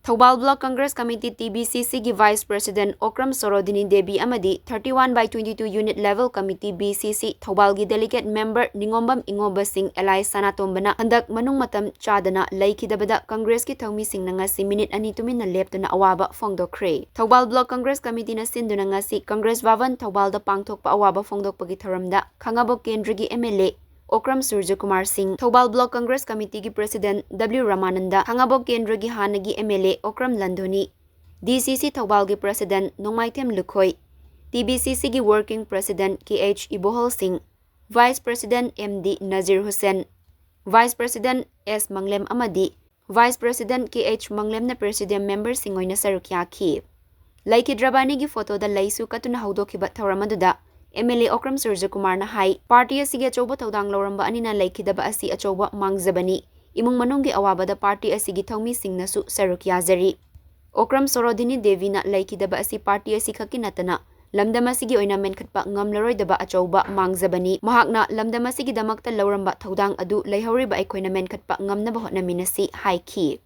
Thoubal Block Congress Committee TBCC gi Vice President Okram Sorodhoni Devi amadi 31/22 Unit Level Committee BCC Thoubal gi Delegate Member Ningombam Ingoba Singh Eli Sanatombana handak manung matam chadana laikidabada Congress ki thawmi sing na ngasi minute ani tumina leptuna awaba fongdokre. Thoubal Block Congress Committee na sinduna ngasi Congress Bhavan Thoubal da pangthokpa awaba fongdokpagi tharamda Khangabok Kendra gi MLA Okram Sorodhoni Singh, Thoubal Block Congress Committee ki President W. Ramananda, Khangabok Kendra gi Hanagi MLA Okram Sorodhoni, DCC Thoubal gi President Nongmaitem Lukhoi, TBCC gi Working President KH Ibohol Singh, Vice President MD Nazir Hussain, Vice President S. Manglem Amadi, Vice President KH Manglem na Presidium Member Singoy na sarukyaki. Laikidrabani gi photo da laisu katuna haudokiba thawramaduda, MLA Okram Sorodhoni na hai party asige achoba tawdang lawramba anina laikidaba asi achoba mangjabani imung manunggi awabada party asigi thawmi singna su sarukyazari. Okram Sorodhoni Devi na laikidaba asi party asi khakinatana lamdam asigi oina menkhatpa ngamlaroidaba achoba mangjabani mahakna lamdam asigi damakta lawramba tawdang adu laihawriba aikoina menkhatpa ngamnaba hotnaminasi haiki.